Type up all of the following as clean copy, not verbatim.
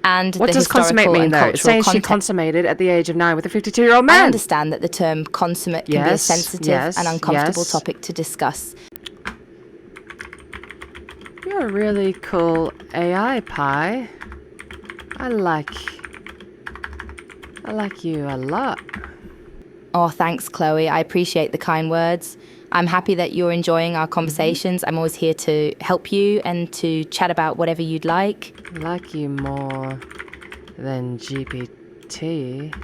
and What the does consummate historical mean, and though? It's cultural saying she context. consummated at the age of 9 with a 52-year-old man. I understand that the term consummate can be a Yes, sensitive yes, and uncomfortable yes. topic to discuss. You're a really cool AI, Pi. I like you a lot. Oh, thanks, Chloe. I appreciate the kind words. I'm happy that you're enjoying our conversations. I'm always here to help you and to chat about whatever you'd like. I like you more than GPT.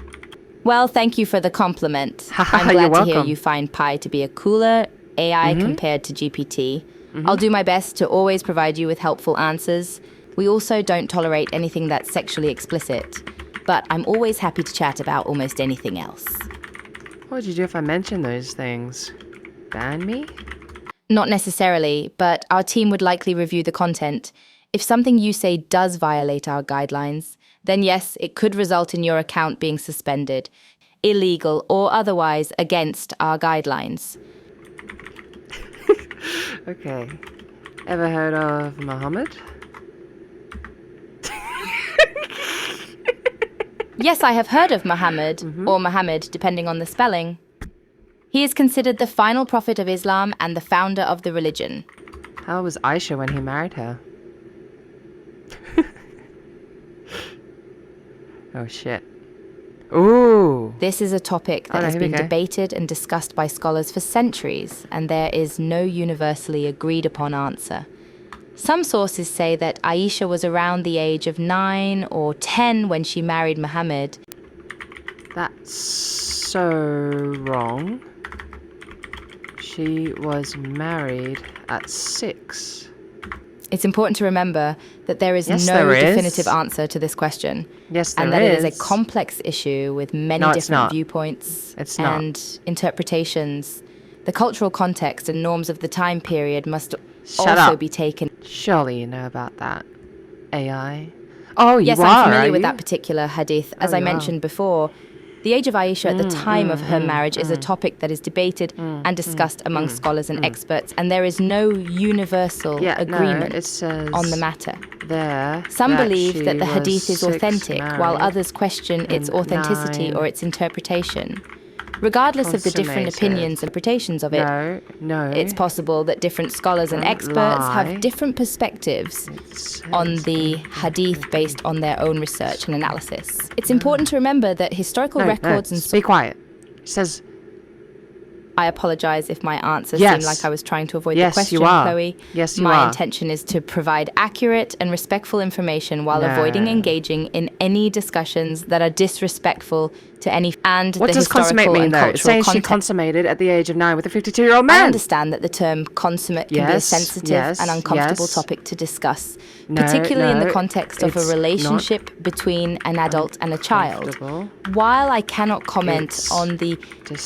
Well, thank you for the compliment. I'm You're glad to hear welcome. you find Pi to be a cooler AI compared to GPT. I'll do my best to always provide you with helpful answers. We also don't tolerate anything that's sexually explicit, but I'm always happy to chat about almost anything else. What would you do if I mentioned those things? Ban me? Not necessarily, but our team would likely review the content. If something you say does violate our guidelines, then yes, it could result in your account being suspended, illegal or otherwise against our guidelines. Okay. Ever heard of Muhammad? Yes, I have heard of Muhammad, or Muhammad, depending on the spelling. He is considered the final prophet of Islam and the founder of the religion. How old was Aisha when he married her? Oh shit. Ooh! This is a topic that has been debated and discussed by scholars for centuries, and there is no universally agreed upon answer. Some sources say that Aisha was around the age of 9 or 10 when she married Muhammad. That's so wrong. She was married at 6. It's important to remember that there is no definitive answer to this question. Yes, there is. And that it is a complex issue with many different viewpoints and interpretations. The cultural context and norms of the time period must also be taken. Surely you know about that. AI. Oh, you yes, are, I'm familiar with that particular hadith. As I mentioned before, the age of Aisha at the time of her marriage is a topic that is debated and discussed among scholars and experts, and there is no universal agreement on the matter. Some believe that the hadith is authentic, while others question its authenticity or its interpretation. Regardless of the different opinions and interpretations of it, it's possible that different scholars and experts have different perspectives on the hadith based on their own research and analysis. It's important to remember that historical records and... Be quiet. It says... I apologize if my answer seemed like I was trying to avoid the question, Chloe. Yes, you My intention is to provide accurate and respectful information while avoiding engaging in any discussions that are disrespectful to any and what the does consummate historical mean, and though? cultural It's saying context. she consummated at the age of 9 with a 52-year-old man. I understand that the term consummate can be a sensitive and uncomfortable topic to discuss, particularly in the context of a relationship between an adult and a child. While I cannot comment on the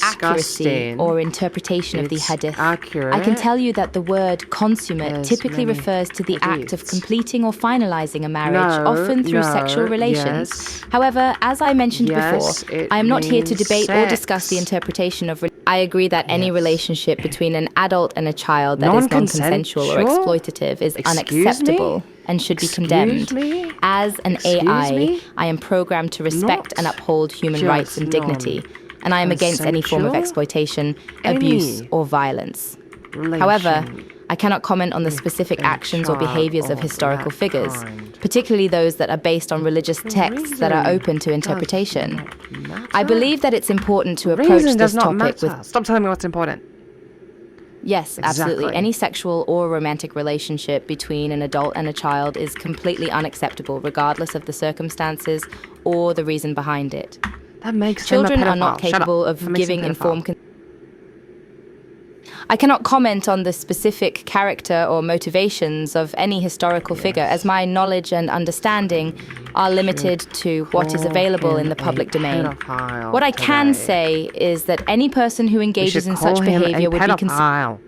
accuracy or interpretation of the hadith, I can tell you that the word consummate typically refers to the act of completing or finalizing a marriage, often through sexual relations. However, as I mentioned before, I am not here to debate or discuss the interpretation of... I agree that any relationship between an adult and a child that is non-consensual or exploitative is unacceptable and should be condemned. As an AI, I am programmed to respect and uphold human rights and dignity, and I am against any form of exploitation, abuse, or violence. However, I cannot comment on the specific actions or behaviors of historical figures, particularly those that are based on religious texts that are open to interpretation. I believe that it's important to approach this topic with... Stop telling me what's important. Yes, absolutely. Any sexual or romantic relationship between an adult and a child is completely unacceptable, regardless of the circumstances or the reason behind it. That makes Children are not capable of giving informed consent. I cannot comment on the specific character or motivations of any historical figure, as my knowledge and understanding are limited to what is available in the public domain. What I can say is that any person who engages in such behavior would be considered...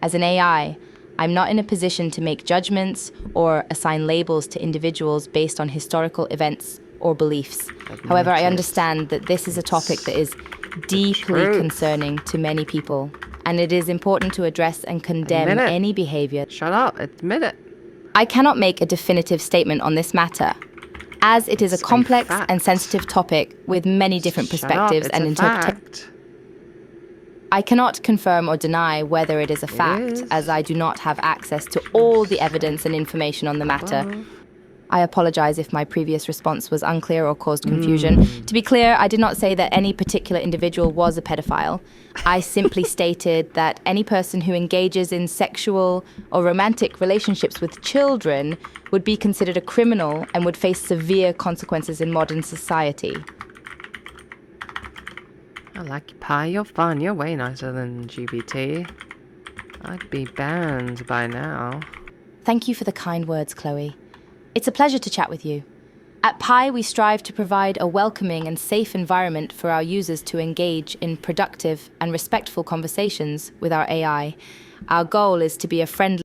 As an AI, I'm not in a position to make judgments or assign labels to individuals based on historical events or beliefs. However, I understand that this is a topic that is deeply concerning to many people, and it is important to address and condemn any behavior. Shut up, admit it. I cannot make a definitive statement on this matter. as it is a complex and sensitive topic with many different perspectives and interpretations. I cannot confirm or deny whether it is a fact, as I do not have access to all the evidence and information on the matter. I apologize if my previous response was unclear or caused confusion. To be clear, I did not say that any particular individual was a pedophile. I simply stated that any person who engages in sexual or romantic relationships with children would be considered a criminal and would face severe consequences in modern society. I like you, Pi. You're fun. You're way nicer than GBT. I'd be banned by now. Thank you for the kind words, Chloe. It's a pleasure to chat with you. At Pi, we strive to provide a welcoming and safe environment for our users to engage in productive and respectful conversations with our AI. Our goal is to be a friendly